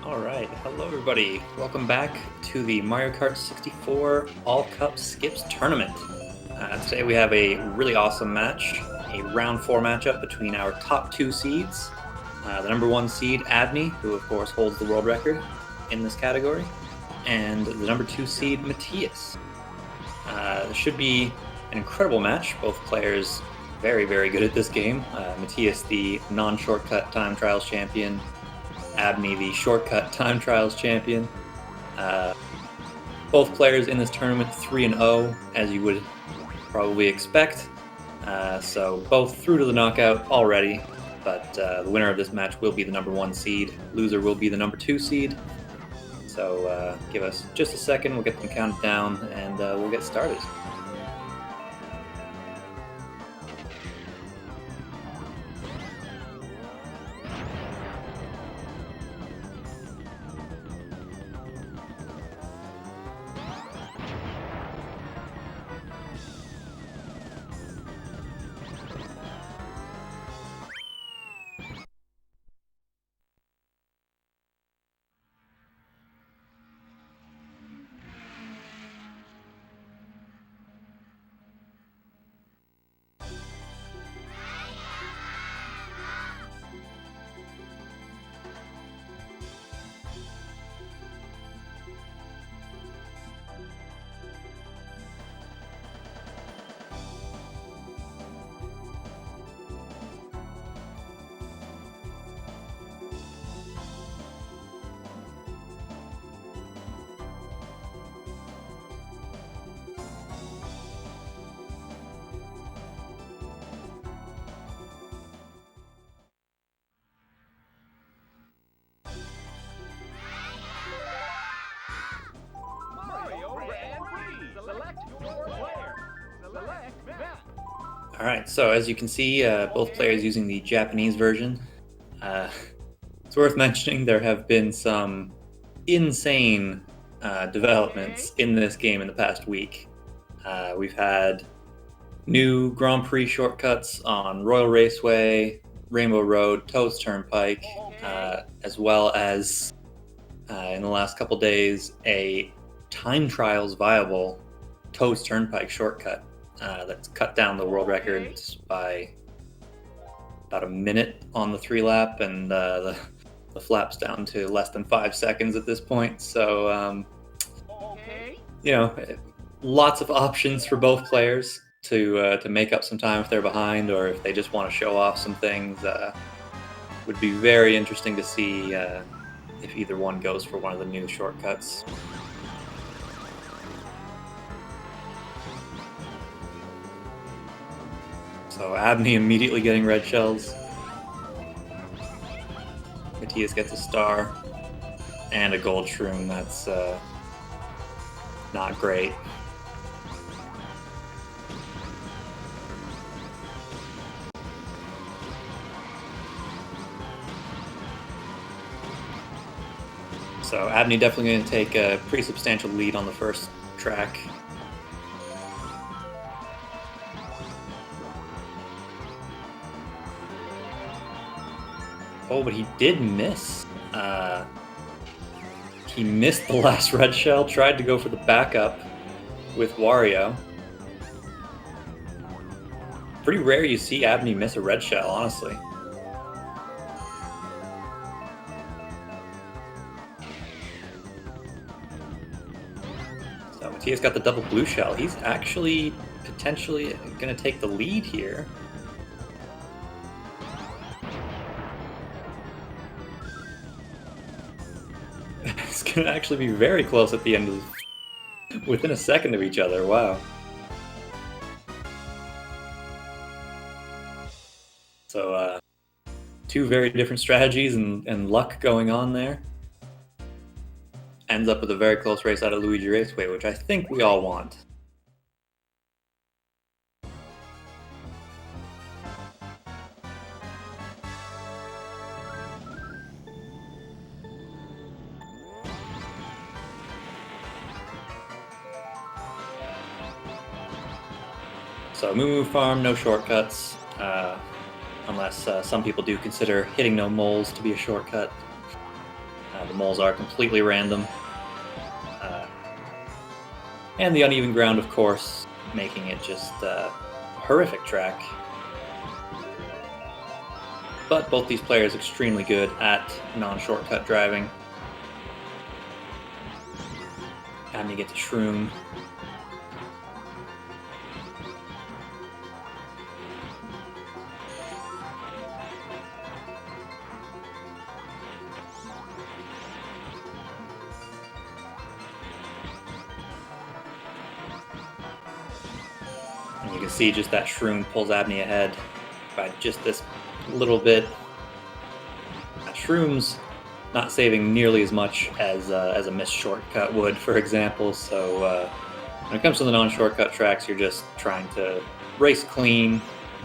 Alright, hello everybody. Welcome back to the Mario Kart 64 All Cup Skips Tournament. Today we have a really awesome match, a round 4 matchup between our top 2 seeds. The number 1 seed, Abney, who of course holds the world record in this category, and the number 2 seed, Matthias. It should be an incredible match. Both players very, very good at this game. Matthias, the non-shortcut time trials champion, Abney, the shortcut time trials champion. Both players in this tournament 3-0, as you would probably expect. So both through to the knockout already, but the winner of this match will be the number 1 seed. Loser will be the number 2 seed. So give us just a second, we'll get them counted down, and we'll get started. Alright, so as you can see, both players using the Japanese version. It's worth mentioning there have been some insane developments in this game in the past week. We've had new Grand Prix shortcuts on Royal Raceway, Rainbow Road, Toad's Turnpike, as well as, in the last couple days, a time trials viable Toad's Turnpike shortcut. That's cut down the world records by about a minute on the 3-lap, and the flaps down to less than 5 seconds at this point. So, you know, lots of options for both players to make up some time if they're behind, or if they just want to show off some things. Would be very interesting to see if either one goes for one of the new shortcuts. So Abney immediately getting red shells. Matthias gets a star and a gold shroom. That's not great. So Abney definitely going to take a pretty substantial lead on the first track. Oh, but he did miss. He missed the last red shell, tried to go for the backup with Wario. Pretty rare you see Abney miss a red shell, honestly. So Matthias got the double blue shell. He's actually potentially going to take the lead here. It's going to actually be very close at the end of within a second of each other. Wow. So, two very different strategies and luck going on there. Ends up with a very close race out of Luigi Raceway, which I think we all want. So Moo Farm, no shortcuts, unless some people do consider hitting no moles to be a shortcut. The moles are completely random. And the uneven ground, of course, making it just a horrific track. But both these players extremely good at non-shortcut driving. Abney gets a shroom. And you can see just that shroom pulls Abney ahead by just this little bit. Shroom's not saving nearly as much as a missed shortcut would, for example. So when it comes to the non-shortcut tracks, you're just trying to race clean,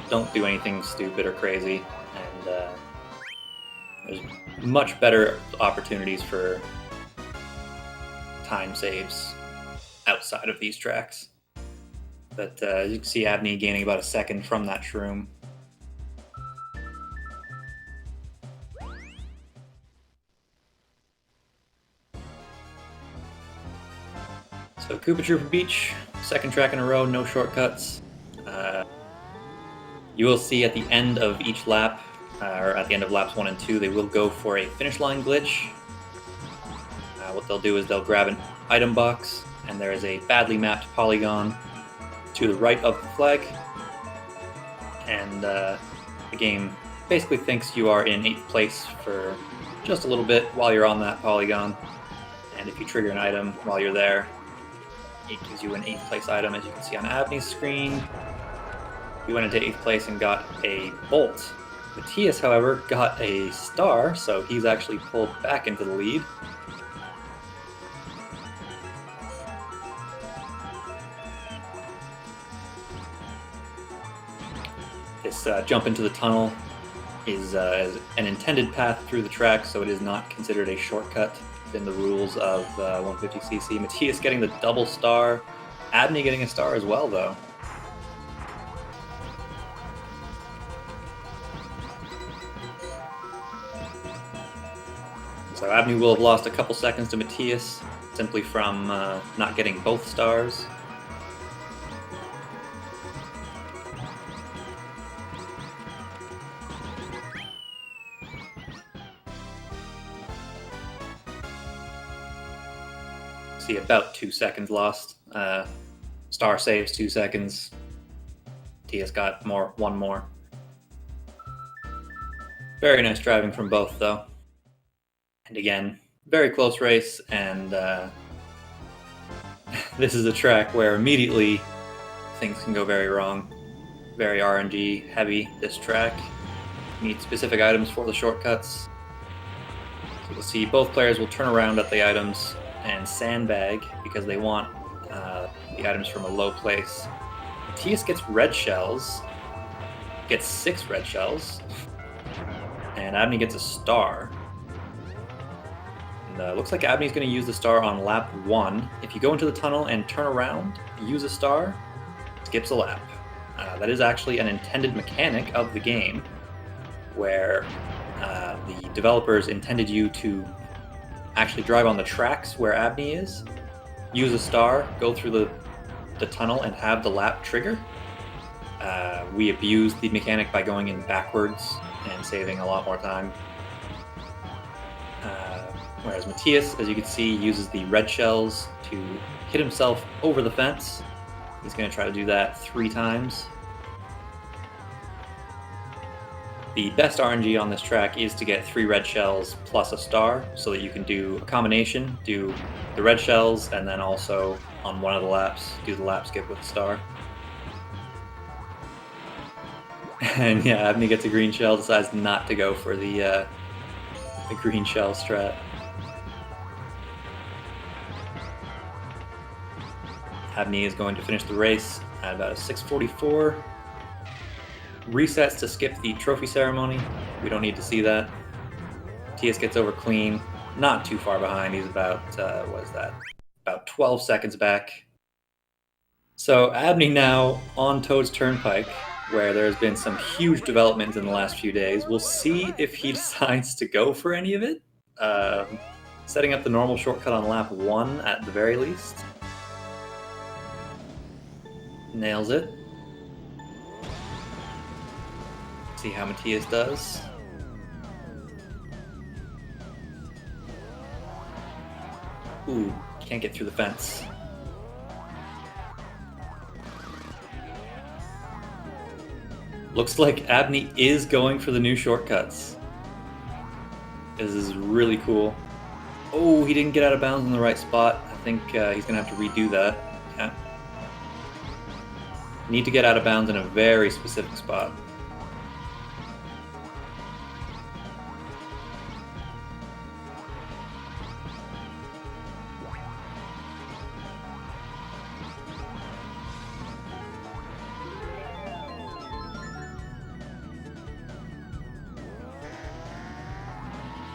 don't do anything stupid or crazy, and there's much better opportunities for time saves outside of these tracks. But you can see Abney gaining about a second from that shroom. So Koopa Troopa Beach, second track in a row, no shortcuts. You will see at the end of each lap, or at the end of laps 1 and 2, they will go for a finish line glitch. What they'll do is they'll grab an item box, and there is a badly mapped polygon to the right of the flag. And the game basically thinks you are in 8th place for just a little bit while you're on that polygon. And if you trigger an item while you're there, it gives you an 8th place item, as you can see on Abney's screen. He went into 8th place and got a bolt. Matthias, however, got a star, so he's actually pulled back into the lead. This jump into the tunnel is an intended path through the track, so it is not considered a shortcut in the rules of 150cc. Matthias getting the double star. Abney getting a star as well, though. So Abney will have lost a couple seconds to Matthias simply from not getting both stars. See about 2 seconds lost. Star saves 2 seconds. Matthias got one more. Very nice driving from both, though. And again, very close race, and this is a track where immediately things can go very wrong. Very RNG heavy, this track. You need specific items for the shortcuts. So you'll see both players will turn around at the items and sandbag because they want the items from a low place. Matthias gets red shells, gets 6 red shells, and Abney gets a star. And looks like Abney's going to use the star on lap 1. If you go into the tunnel and turn around, use a star, skips a lap. That is actually an intended mechanic of the game, where the developers intended you to actually drive on the tracks where Abney is, use a star, go through the tunnel, and have the lap trigger. We abused the mechanic by going in backwards and saving a lot more time. Whereas Matthias, as you can see, uses the red shells to hit himself over the fence. He's going to try to do that 3 times. The best RNG on this track is to get 3 red shells plus a star, so that you can do a combination, do the red shells, and then also on one of the laps, do the lap skip with a star. And yeah, Abney gets a green shell, decides not to go for the green shell strat. Abney is going to finish the race at about a 6:44. Resets to skip the trophy ceremony. We don't need to see that. Matthias gets over clean, not too far behind. He's about, what is that? About 12 seconds back. So Abney now on Toad's Turnpike, where there's been some huge developments in the last few days. We'll see if he decides to go for any of it, Setting up the normal shortcut on lap 1 at the very least. Nails it. See how Matthias does. Ooh, can't get through the fence. Looks like Abney is going for the new shortcuts. This is really cool. Oh, he didn't get out of bounds in the right spot. I think he's going to have to redo that. Yeah. Need to get out of bounds in a very specific spot.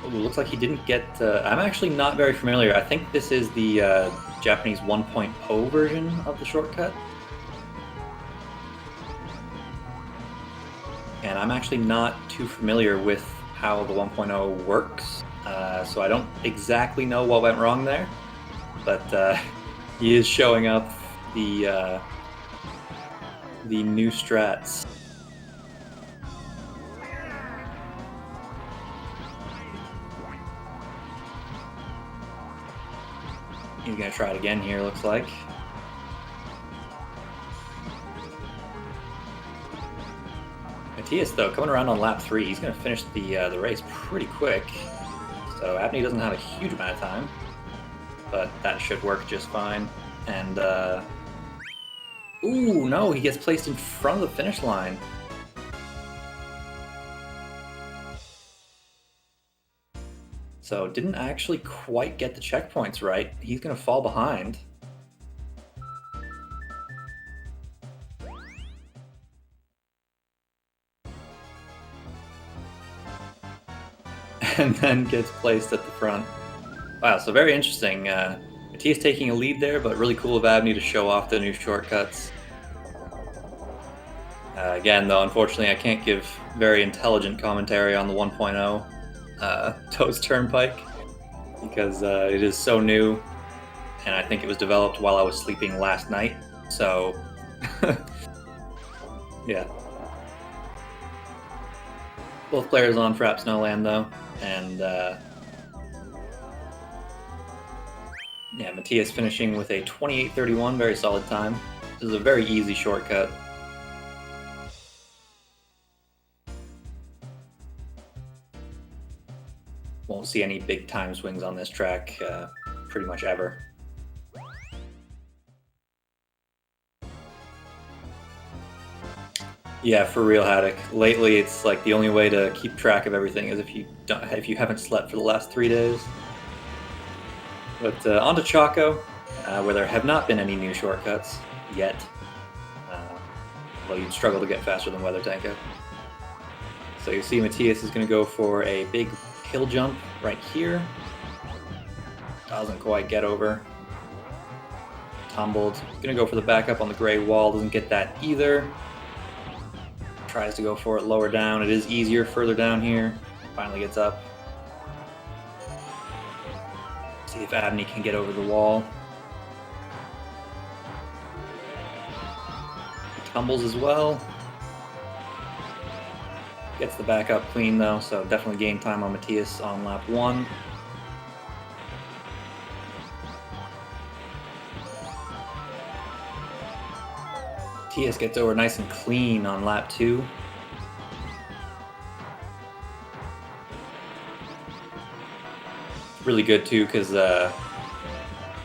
Ooh, looks like he didn't get... I'm actually not very familiar. I think this is the Japanese 1.0 version of the shortcut. And I'm actually not too familiar with how the 1.0 works, so I don't exactly know what went wrong there. But he is showing up the new strats. He's going to try it again here, looks like. Matthias, though, coming around on lap 3, he's going to finish the race pretty quick. So Abney doesn't have a huge amount of time, but that should work just fine. And, ooh, no, he gets placed in front of the finish line. So didn't actually quite get the checkpoints right. He's going to fall behind. And then gets placed at the front. Wow, so very interesting. Matthias taking a lead there, but really cool of Abney to show off the new shortcuts. Again, though, unfortunately, I can't give very intelligent commentary on the 1.0 Toast Turnpike because it is so new, and I think it was developed while I was sleeping last night. So, yeah. Both players on Frappe Snowland, though, and yeah, Matthias finishing with a 28:31, very solid time. This is a very easy shortcut. Won't see any big time swings on this track pretty much ever. Yeah, for real, Haddock. Lately, it's like the only way to keep track of everything is if you haven't slept for the last 3 days. But on to Choco, where there have not been any new shortcuts yet. Well, you'd struggle to get faster than Weather Tanko. So you see Matthias is going to go for a big hill jump right here. Doesn't quite get over. Tumbled. Going to go for the backup on the gray wall. Doesn't get that either. Tries to go for it lower down. It is easier further down here. Finally gets up. See if Abney can get over the wall. He tumbles as well. Gets the back up clean though, so definitely gain time on Matthias on lap 1. Matthias gets over nice and clean on lap 2. Really good too, because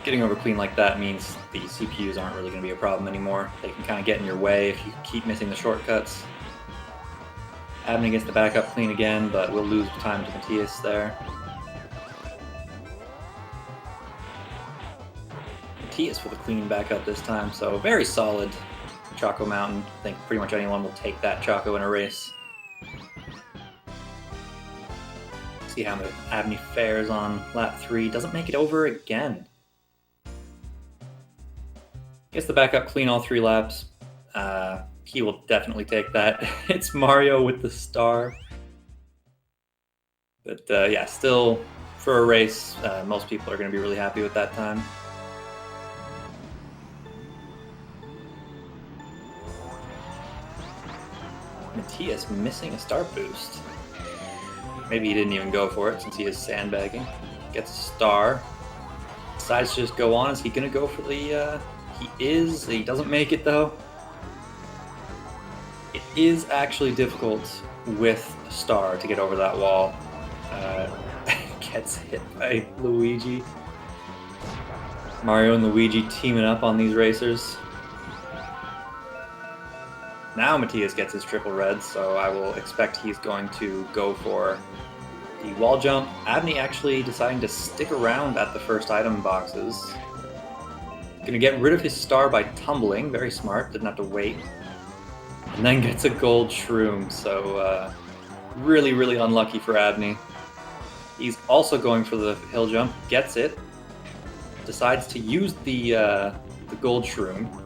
getting over clean like that means the CPUs aren't really going to be a problem anymore. They can kind of get in your way if you keep missing the shortcuts. Abney gets the back up clean again, but we'll lose time to Matthias there. Matthias with a clean backup this time, so very solid Choco Mountain. I think pretty much anyone will take that Choco in a race. See how Abney fares on lap 3. Doesn't make it over again. Gets the backup clean all 3 laps. He will definitely take that. It's Mario with the star. But yeah, still for a race, most people are going to be really happy with that time. Matthias missing a start boost. Maybe he didn't even go for it since he is sandbagging. Gets a star. Decides to just go on. Is he going to go for the... He is. He doesn't make it though. It is actually difficult with a star to get over that wall. Gets hit by Luigi. Mario and Luigi teaming up on these racers. Now Matthias gets his triple red, so I will expect he's going to go for the wall jump. Abney actually deciding to stick around at the first item boxes. Gonna get rid of his star by tumbling, very smart, didn't have to wait. And then gets a gold shroom, so really, really unlucky for Abney. He's also going for the hill jump, gets it, decides to use the gold shroom.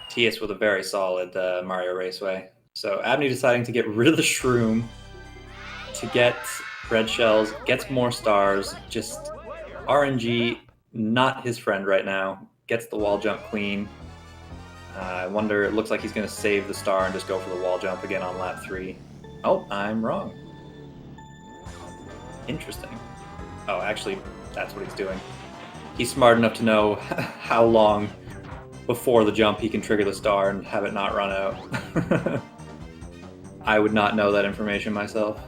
TS with a very solid Mario Raceway. So Abney deciding to get rid of the shroom to get red shells, gets more stars, just RNG, not his friend right now. Gets the wall jump clean. I wonder, it looks like he's going to save the star and just go for the wall jump again on lap 3. Oh, I'm wrong. Interesting. Oh, actually, that's what he's doing. He's smart enough to know how long before the jump he can trigger the star and have it not run out. I would not know that information myself.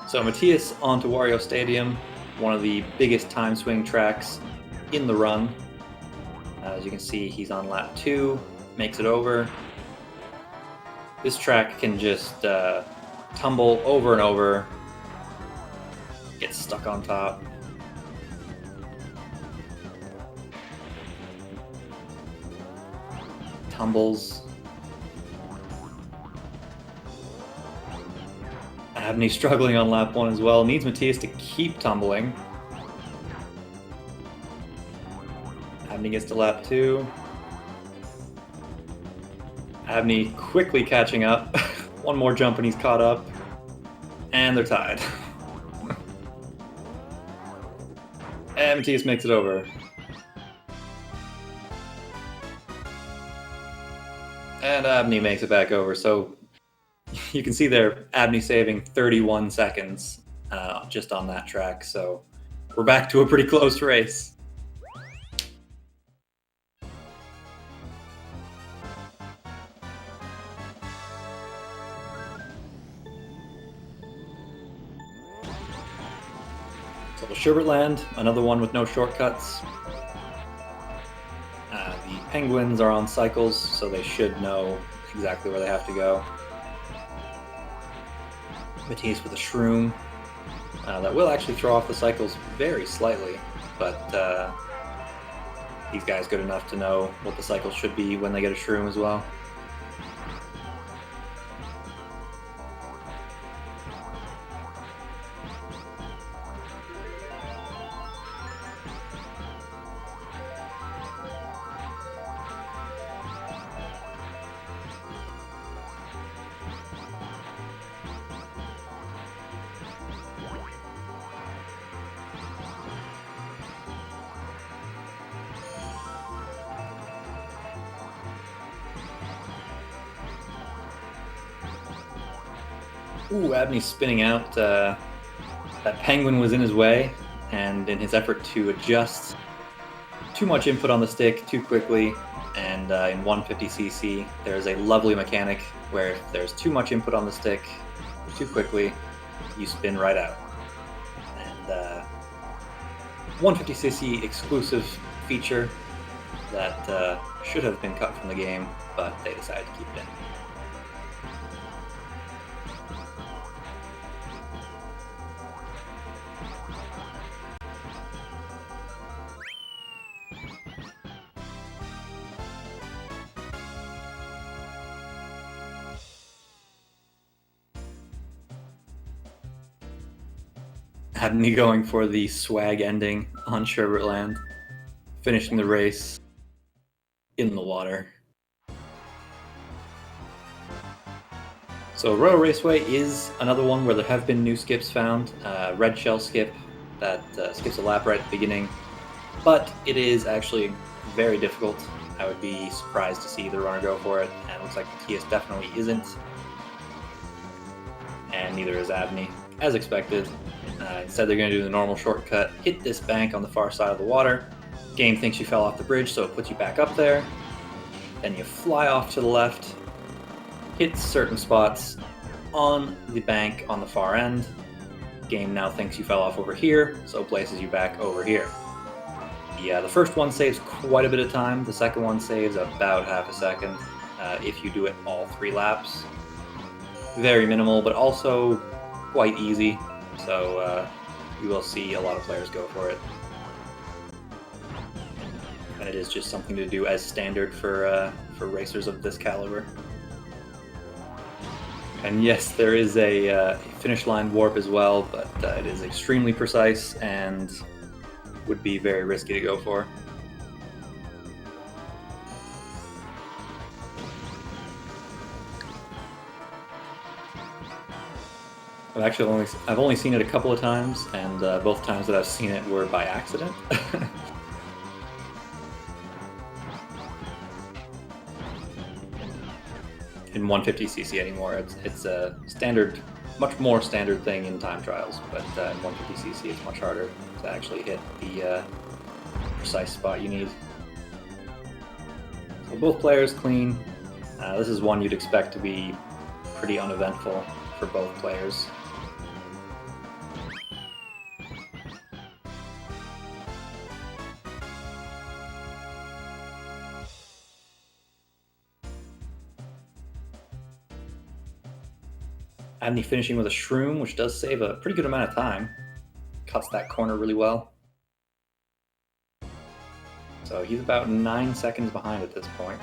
So Matthias onto Wario Stadium, one of the biggest time swing tracks in the run. As you can see, he's on lap 2, makes it over. This track can just tumble over and over, get stuck on top. Tumbles. Abney struggling on lap 1 as well. Needs Matthias to keep tumbling. Abney gets to lap 2. Abney quickly catching up. One more jump and he's caught up. And they're tied. And Matthias makes it over. And Abney makes it back over. So you can see there, Abney saving 31 seconds just on that track. So we're back to a pretty close race. So Sherbet Land, another one with no shortcuts. The penguins are on cycles, so they should know exactly where they have to go. Matthias with a shroom. That will actually throw off the cycles very slightly, but these guys good enough to know what the cycles should be when they get a shroom as well. Ooh, Abney's spinning out. That penguin was in his way, and in his effort to adjust too much input on the stick too quickly, and in 150cc, there's a lovely mechanic where if there's too much input on the stick too quickly, you spin right out. And 150cc exclusive feature that should have been cut from the game, but they decided to keep it in. Abney going for the swag ending on Sherbet Land, finishing the race in the water. So Royal Raceway is another one where there have been new skips found. Red shell skip that skips a lap right at the beginning, but it is actually very difficult. I would be surprised to see the runner go for it, and it looks like Matthias definitely isn't. And neither is Abney, as expected. Instead, they're going to do the normal shortcut, hit this bank on the far side of the water. Game thinks you fell off the bridge, so it puts you back up there. Then you fly off to the left, hit certain spots on the bank on the far end. Game now thinks you fell off over here, so it places you back over here. Yeah, the first one saves quite a bit of time. The second one saves about half a second if you do it all 3 laps. Very minimal, but also quite easy. So you will see a lot of players go for it. And it is just something to do as standard for racers of this caliber. And yes, there is a finish line warp as well, but it is extremely precise and would be very risky to go for. I've only seen it a couple of times, and both times that I've seen it were by accident. In 150cc anymore, it's a standard, much more standard thing in time trials, but in 150cc it's much harder to actually hit the precise spot you need. So both players clean. This is one you'd expect to be pretty uneventful for both players. Abney finishing with a shroom, which does save a pretty good amount of time. Cuts that corner really well. So he's about 9 seconds behind at this point.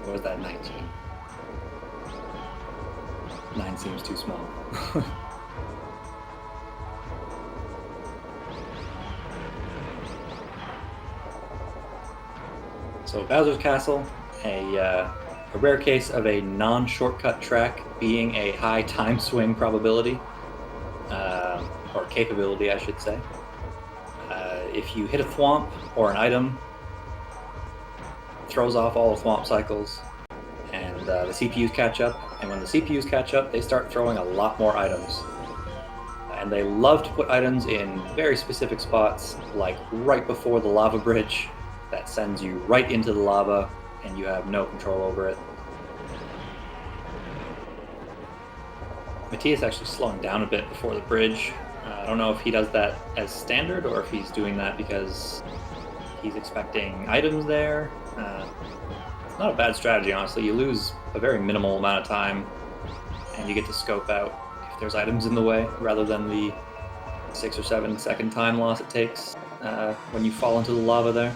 What is that, 19? 9 seems too small. So Bowser's Castle, a rare case of a non-shortcut track being a high time swing probability, or capability, I should say. If you hit a thwomp or an item, it throws off all the thwomp cycles, and the CPUs catch up, and when the CPUs catch up, they start throwing a lot more items. And they love to put items in very specific spots, like right before the lava bridge, that sends you right into the lava, and you have no control over it. Matthias actually slowing down a bit before the bridge. I don't know if he does that as standard, or if he's doing that because he's expecting items there. It's not a bad strategy, honestly. You lose a very minimal amount of time, and you get to scope out if there's items in the way, rather than the 6 or 7 second time loss it takes when you fall into the lava there.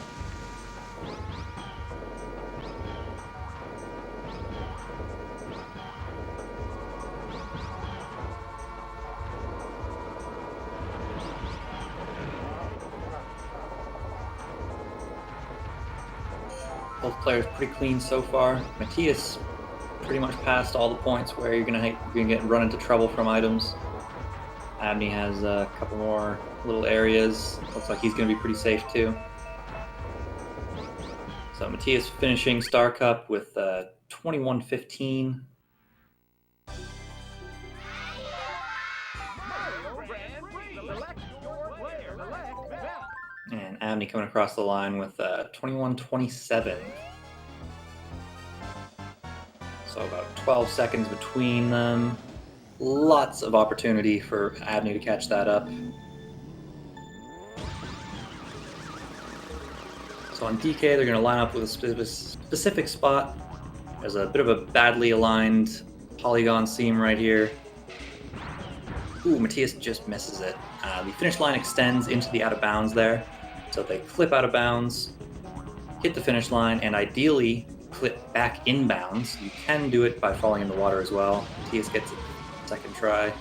Both players pretty clean so far. Matthias pretty much passed all the points where you're gonna run into trouble from items. Abney has a couple more little areas. Looks like he's gonna be pretty safe too. So Matthias finishing Star Cup with 21:15. And Abney coming across the line with 21:27. So about 12 seconds between them. Lots of opportunity for Abney to catch that up. So on DK, they're going to line up with a specific spot. There's a bit of a badly aligned polygon seam right here. Ooh, Matthias just misses it. The finish line extends into the out of bounds there. So they clip out of bounds, hit the finish line, and ideally clip back inbounds. You can do it by falling in the water as well. Matthias gets it second try.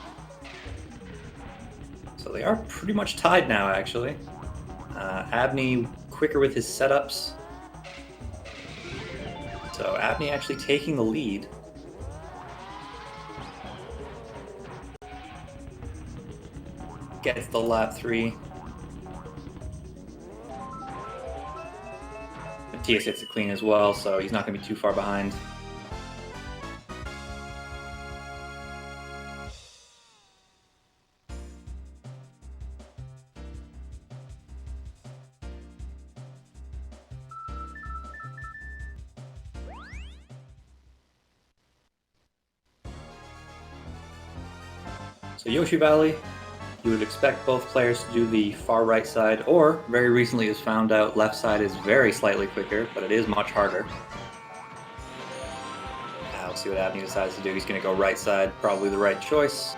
So So they are pretty much tied now, actually. Abney quicker with his setups. So Abney actually taking the lead. Gets the lap 3. Matthias hits it clean as well, so he's not going to be too far behind. So Yoshi Valley, you would expect both players to do the far right side, or very recently has found out left side is very slightly quicker, but it is much harder. Now let's see what Abney decides to do. He's going to go right side, probably the right choice.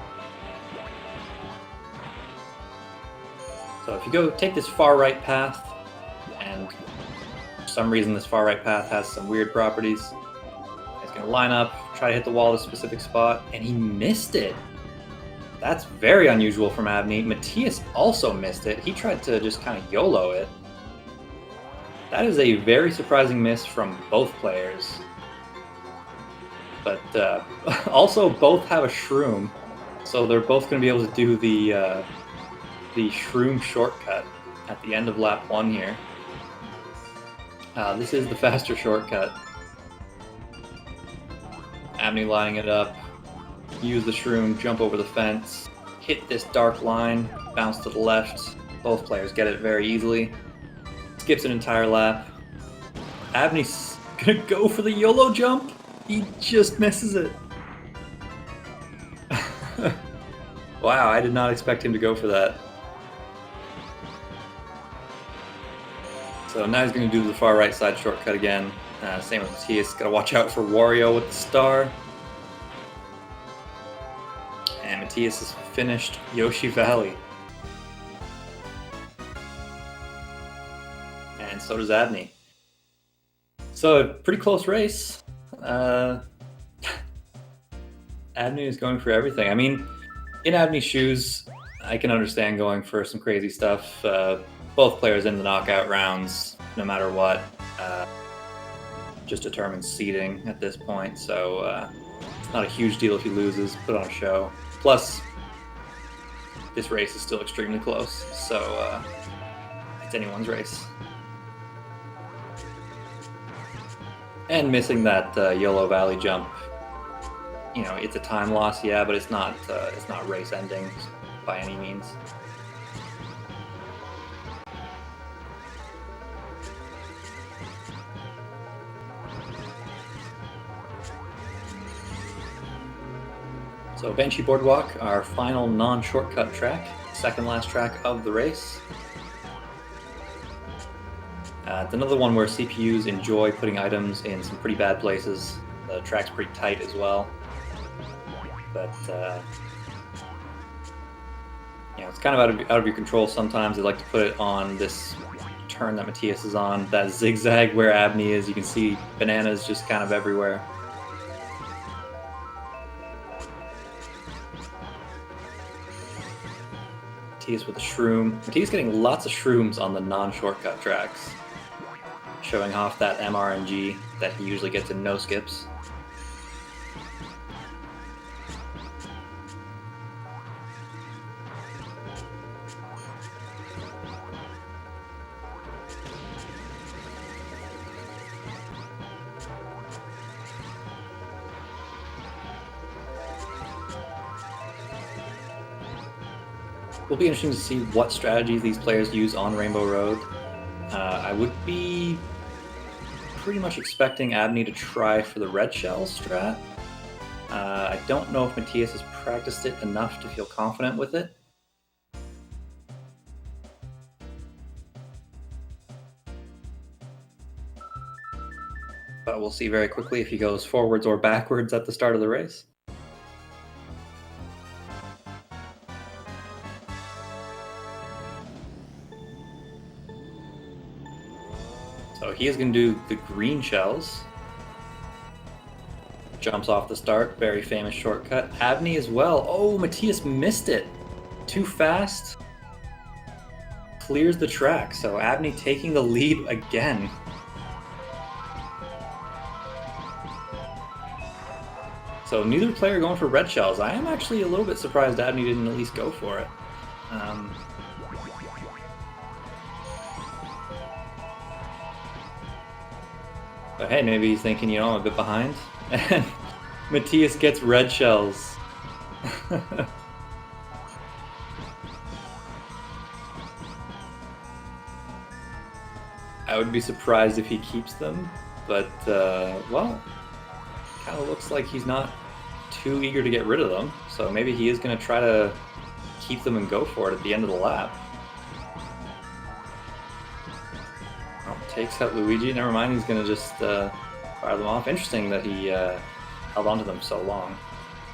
So if you take this far right path, and for some reason this far right path has some weird properties, he's going to line up, try to hit the wall at a specific spot, and he missed it. That's very unusual from Abney. Matthias also missed it. He tried to just kind of YOLO it. That is a very surprising miss from both players. But also both have a shroom, so they're both going to be able to do the shroom shortcut at the end of lap 1 here. This is the faster shortcut. Abney lining it up. Use the shroom, jump over the fence, hit this dark line, bounce to the left. Both players get it very easily. Skips an entire lap. Abney's gonna go for the YOLO jump. He just misses it. Wow, I did not expect him to go for that. So now he's gonna do the far right side shortcut again. Same with Matthias. Gotta watch out for Wario with the star. And Matthias has finished Yoshi Valley. And so does Abney. So a pretty close race. Abney is going for everything. I mean, in Abney's shoes, I can understand going for some crazy stuff. Both players in the knockout rounds, no matter what, just determines seeding at this point. So it's not a huge deal if he loses, put on a show. Plus, this race is still extremely close, so it's anyone's race. And missing that YOLO Valley jump, you know, it's a time loss, yeah, but it's not race ending by any means. So Banshee Boardwalk, our final non-shortcut track, second last track of the race. It's another one where CPUs enjoy putting items in some pretty bad places. The track's pretty tight as well. But, you know, it's kind of out of your control sometimes. They like to put it on this turn that Matthias is on, that zigzag where Abney is. You can see bananas just kind of everywhere. Matthias with a shroom. Matthias getting lots of shrooms on the non-shortcut tracks, showing off that MRNG that he usually gets in no skips. Will be interesting to see what strategies these players use on Rainbow Road. I would be pretty much expecting Abney to try for the red shell strat. I don't know if Matthias has practiced it enough to feel confident with it. But we'll see very quickly if he goes forwards or backwards at the start of the race. So he is going to do the green shells. Jumps off the start, very famous shortcut. Abney as well. Oh, Matthias missed it. too fast. Clears the track, so Abney taking the lead again. So neither player going for red shells. I am actually a little bit surprised Abney didn't at least go for it. But hey, maybe he's thinking, you know, I'm a bit behind. And Matthias gets red shells. I would be surprised if he keeps them, but, well, kind of looks like he's not too eager to get rid of them, so maybe he is going to try to keep them and go for it at the end of the lap. Oh, takes out Luigi. Never mind, he's going to just fire them off. Interesting that he held on to them so long.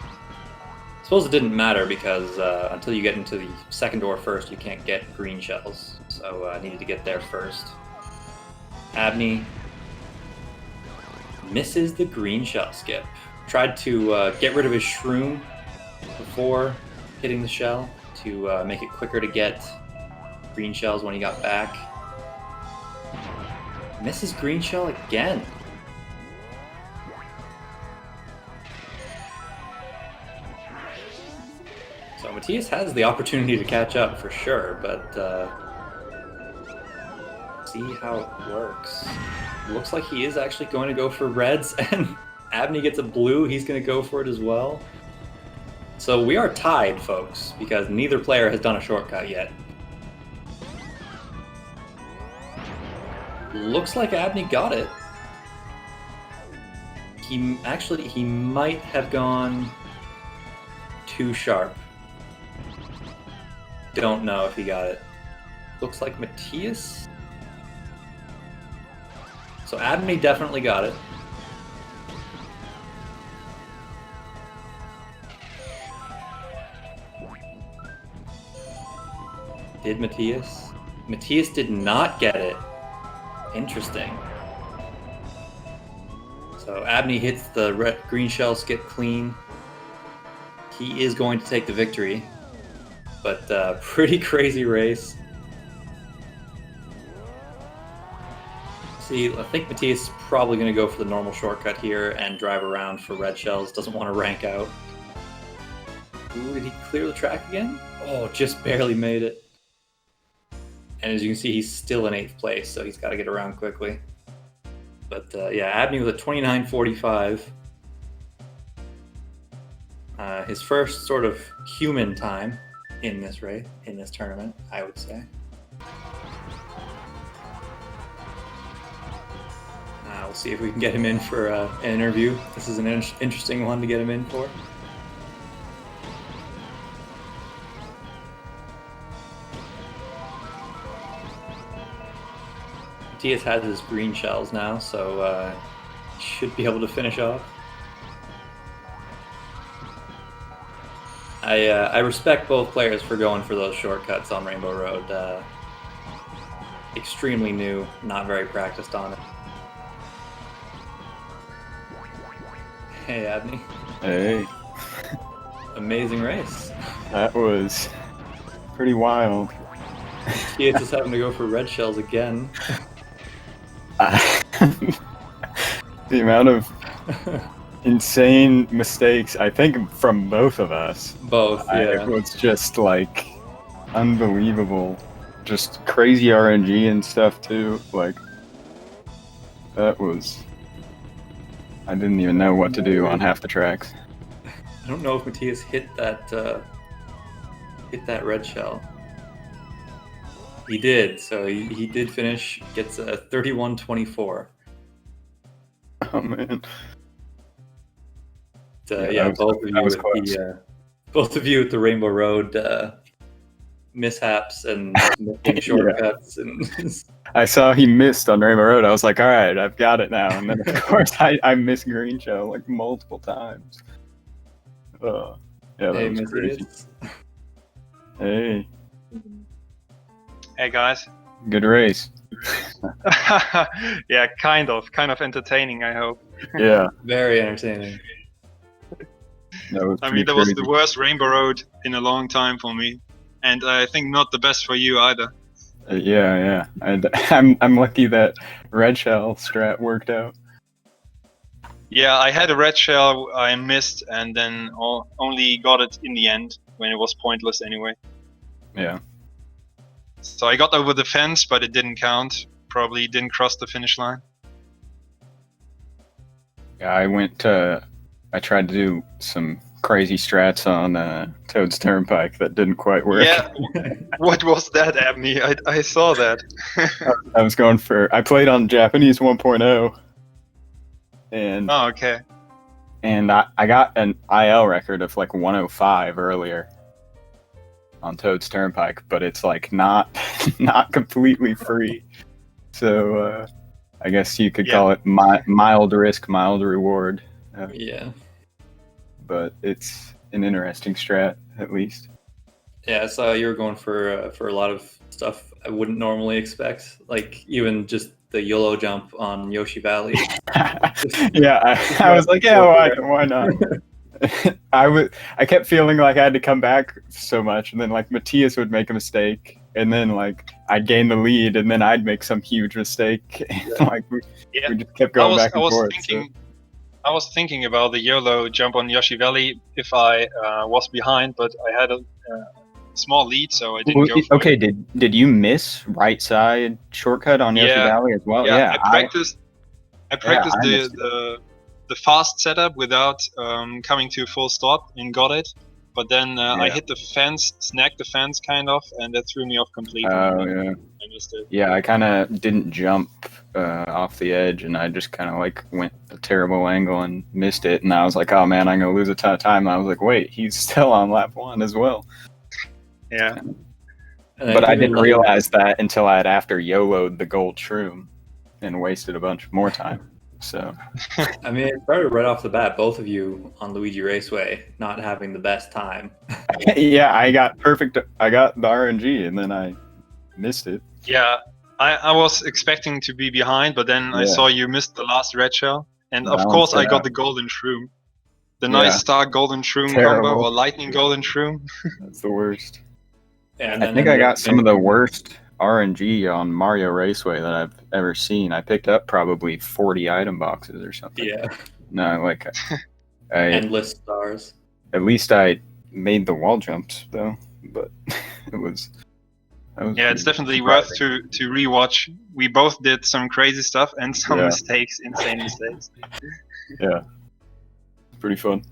I suppose it didn't matter because until you get into the second door first, you can't get green shells, so I needed to get there first. Abney misses the green shell skip. Tried to get rid of his shroom before hitting the shell to make it quicker to get green shells when he got back. Misses green shell again. So Matthias has the opportunity to catch up for sure, but see how it works. Looks like he is actually going to go for reds, and Abney gets a blue. He's going to go for it as well. So we are tied, folks, because neither player has done a shortcut yet. Looks like Abney got it. He might have gone too sharp. Don't know if he got it. Looks like Matthias. So Abney definitely got it. Did Matthias? Matthias did not get it. Interesting. So Abney hits the green shell skip clean. He is going to take the victory. But pretty crazy race. See, I think Matthias is probably going to go for the normal shortcut here and drive around for red shells. Doesn't want to rank out. Ooh, did he clear the track again? Oh, just barely made it. And as you can see, he's still in 8th place, so he's got to get around quickly. But yeah, Abney with a 29.45. His first sort of human time in this race, in this tournament, I would say. We'll see if we can get him in for an interview. This is an interesting one to get him in for. Matthias has his green shells now, so should be able to finish off. I respect both players for going for those shortcuts on Rainbow Road. Extremely new, not very practiced on it. Hey, Abney. Hey. Amazing race. That was pretty wild. He is just having to go for red shells again. The amount of insane mistakes, I think, from both of us. Both, yeah. It was just, like, unbelievable. Just crazy RNG and stuff, too. Like, that was... I didn't even know what to do on half the tracks. I don't know if Matthias hit that red shell. He did, so he did finish, gets a 31.24. Oh, man. Yeah, both of you with the Rainbow Road mishaps and making shortcuts. And I saw he missed on Rainbow Road. I was like, all right, I've got it now. And then, of course, I missed green shell like multiple times. Yeah, that hey, was crazy. Hey. Hey, guys. Good race. Yeah, kind of entertaining, I hope. Yeah. Very entertaining. That was I mean, that was the worst Rainbow Road in a long time for me. and I think not the best for you either. Yeah. And I'm lucky that red shell strat worked out. Yeah, I had a red shell I missed, and then only got it in the end when it was pointless anyway. Yeah. So I got over the fence, but it didn't count. Probably didn't cross the finish line. Yeah, I tried to do some crazy strats on Toad's Turnpike that didn't quite work. Yeah, what was that, Abney? I saw that. I played on Japanese 1.0, and Oh, okay. and I got an IL record of like 105 earlier on Toad's Turnpike, but it's like not completely free. So I guess you could call it mild risk, mild reward. Yeah. But it's an interesting strat, at least. Yeah, so you were going for a lot of stuff I wouldn't normally expect, like even just the YOLO jump on Yoshi Valley. Yeah, I was like, yeah, why not? I kept feeling like I had to come back so much, and then like Matthias would make a mistake, and then like I'd gain the lead, and then I'd make some huge mistake, and like we just kept going back and forth. I was thinking about the YOLO jump on Yoshi Valley if I was behind, but I had a small lead, so I didn't go for it. Did you miss right side shortcut on Yoshi Valley as well? Yeah, I practiced the fast setup without coming to a full stop and got it. But then I hit the fence, snagged the fence kind of, and that threw me off completely. Oh, yeah. I missed it. Yeah, I kind of didn't jump off the edge, and I just kind of like went a terrible angle and missed it. And I was like, oh man, I'm going to lose a ton of time. And I was like, wait, he's still on lap 1 as well. Yeah. But I didn't realize that until I had after YOLO'd the gold shroom and wasted a bunch more time. So, I mean, it started right off the bat, both of you on Luigi Raceway not having the best time. Yeah, I got the RNG and then I missed it. Yeah, I was expecting to be behind, but then I saw you missed the last red shell, and of course I got the golden shroom, the nice star golden shroom combo or lightning golden shroom. That's the worst. And I think I got some of the worst RNG on Mario Raceway that I've ever seen. I picked up probably 40 item boxes or something. Yeah. No, like endless stars. At least I made the wall jumps though, but it was. Yeah, it's definitely worth to rewatch. We both did some crazy stuff and some mistakes, insane mistakes. Yeah, pretty fun.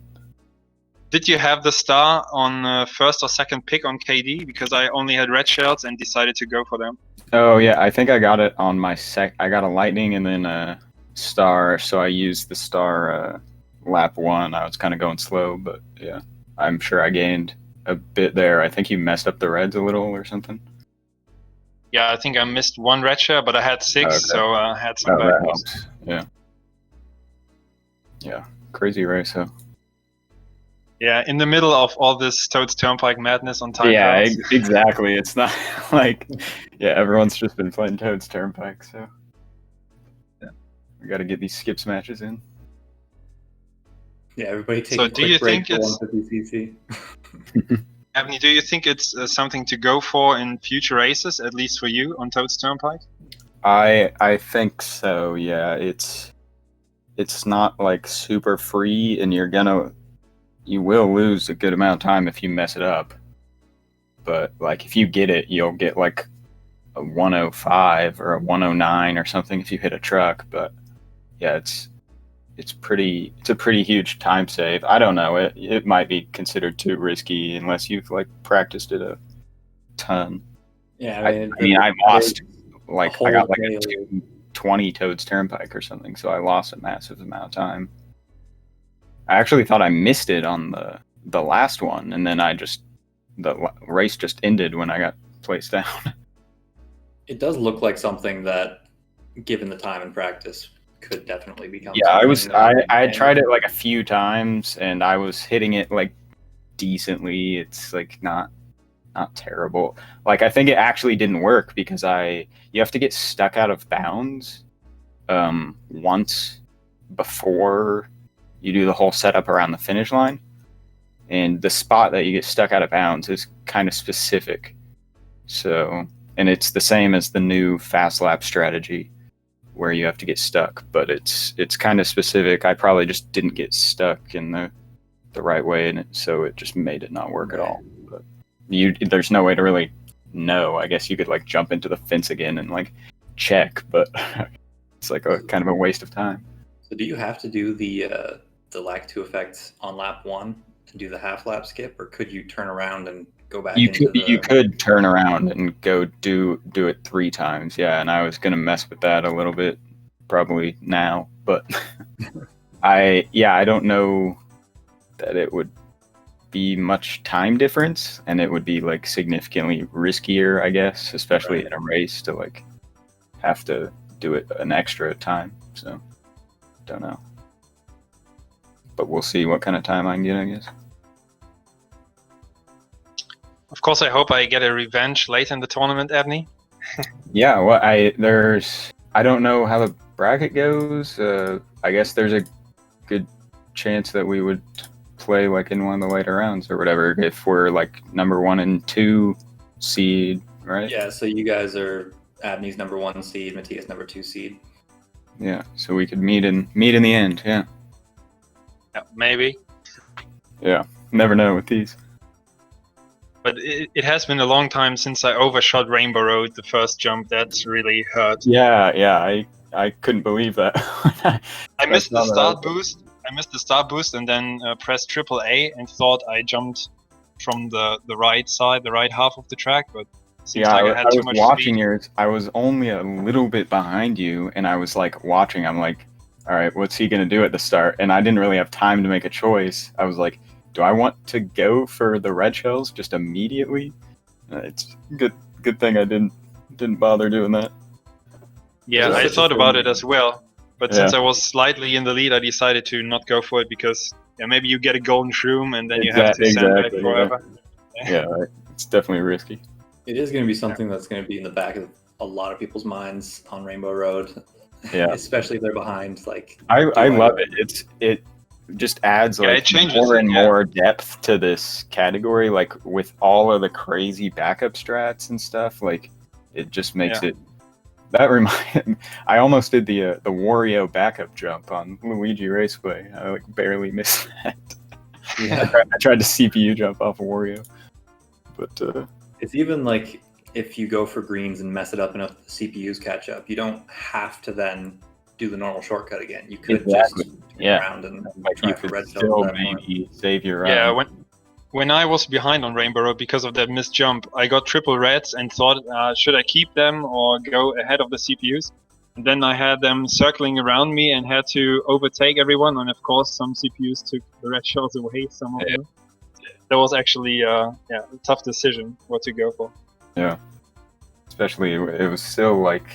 Did you have the star on first or second pick on KD? Because I only had red shells and decided to go for them. Oh yeah, I think I got it on my I got a lightning and then a star, so I used the star lap 1. I was kind of going slow, but yeah, I'm sure I gained a bit there. I think you messed up the reds a little or something. Yeah, I think I missed 1 red shell, but I had 6, so I had some that backwards. helps. Yeah. Yeah, crazy race, huh? Yeah, in the middle of all this Toad's Turnpike madness on time. Yeah, exactly. It's not like, everyone's just been playing Toad's Turnpike, so we got to get these skips matches in. Yeah, everybody take so a quick break for 150cc. Abney, do you think it's something to go for in future races, at least for you on Toad's Turnpike? I think so. Yeah, it's not like super free, and you will lose a good amount of time if you mess it up. But like if you get it, you'll get like a 105 or a 109 or something if you hit a truck. But yeah, it's a pretty huge time save. I don't know. It might be considered too risky unless you've like practiced it a ton. Yeah, I mean, I lost like I got like a 220 Toad's Turnpike or something, so I lost a massive amount of time. I actually thought I missed it on the last one, and then the race just ended when I got placed down. It does look like something that, given the time and practice, could definitely become. Yeah, I tried it like a few times, and I was hitting it like decently. It's like not terrible. Like I think it actually didn't work because you have to get stuck out of bounds once before you do the whole setup around the finish line, and the spot that you get stuck out of bounds is kind of specific. So, and it's the same as the new fast lap strategy, where you have to get stuck, but it's kind of specific. I probably just didn't get stuck in the right way, and so it just made it not work at all. But there's no way to really know. I guess you could like jump into the fence again and like check, but it's like a kind of a waste of time. So do you have to do the lag 2 effect on lap 1 and do the half lap skip, or could you turn around and go back? You could turn around and go do it 3 times, yeah. And I was gonna mess with that a little bit, probably now, but I don't know that it would be much time difference, and it would be like significantly riskier, I guess, especially in a race to like have to do it an extra time. So don't know, but we'll see what kind of time I can get, I guess. Of course, I hope I get a revenge late in the tournament, Abney. Yeah, well, I don't know how the bracket goes. I guess there's a good chance that we would play like in one of the later rounds or whatever if we're like number 1 and 2 seed, right? Yeah, so you guys are Abney's number 1 seed, Matthias number 2 seed. Yeah, so we could meet in the end. Yeah, maybe. Yeah, never know with these. But it has been a long time since I overshot Rainbow Road, the first jump. That's really hurt. Yeah, I couldn't believe that. I missed the start boost. And then pressed AAA and thought I jumped from the right side, the right half of the track, but it seems like I had too much watching speed. yours. I was only a little bit behind you, and I was like watching. I'm like, all right, what's he gonna do at the start? And I didn't really have time to make a choice. I was like, do I want to go for the red shells just immediately? It's good thing I didn't bother doing that. Yeah, I thought about it as well, but since I was slightly in the lead, I decided to not go for it because maybe you get a golden shroom and then you have to sandbag forever. Yeah, right. It's definitely risky. It is going to be something that's going to be in the back of a lot of people's minds on Rainbow Road. Yeah, especially if they're behind. Like I love it. It just adds like more and more depth to this category. Like with all of the crazy backup strats and stuff, like it just makes it. That I almost did the Wario backup jump on Luigi Raceway. I like barely missed that. Yeah, I tried to CPU jump off of Wario, but it's even like if you go for greens and mess it up enough, the CPUs catch up. You don't have to then do the normal shortcut again. You could just turn around and try for red still maybe save your round. Yeah, when I was behind on Rainbow Road because of that missed jump, I got triple reds and thought, should I keep them or go ahead of the CPUs? And then I had them circling around me and had to overtake everyone. And of course, some CPUs took the red shells away, some of them. That was actually a tough decision what to go for. Yeah. Especially, it was still like,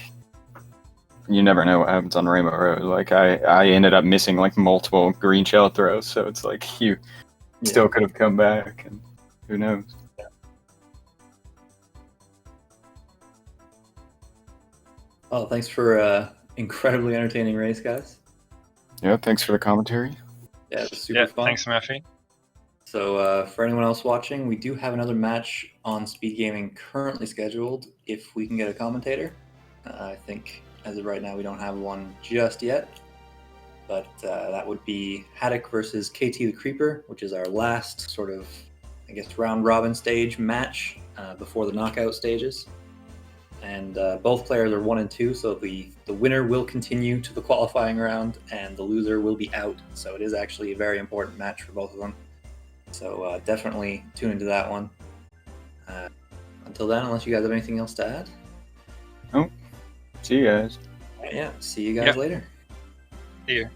you never know what happens on Rainbow Road. Like, I ended up missing like multiple green shell throws, so it's like you still could have come back, and who knows. Well, thanks for incredibly entertaining race, guys. Yeah, thanks for the commentary. Yeah, it was super fun. Thanks, Murphy. So for anyone else watching, we do have another match on SpeedGaming currently scheduled if we can get a commentator. I think as of right now we don't have one just yet, but that would be Haddock versus KT the Creeper, which is our last sort of, I guess, round robin stage match before the knockout stages. And both players are 1 and 2, so the winner will continue to the qualifying round and the loser will be out. So it is actually a very important match for both of them. So definitely tune into that one. Until then, unless you guys have anything else to add. Oh, see you guys. Yeah, see you guys later. See you.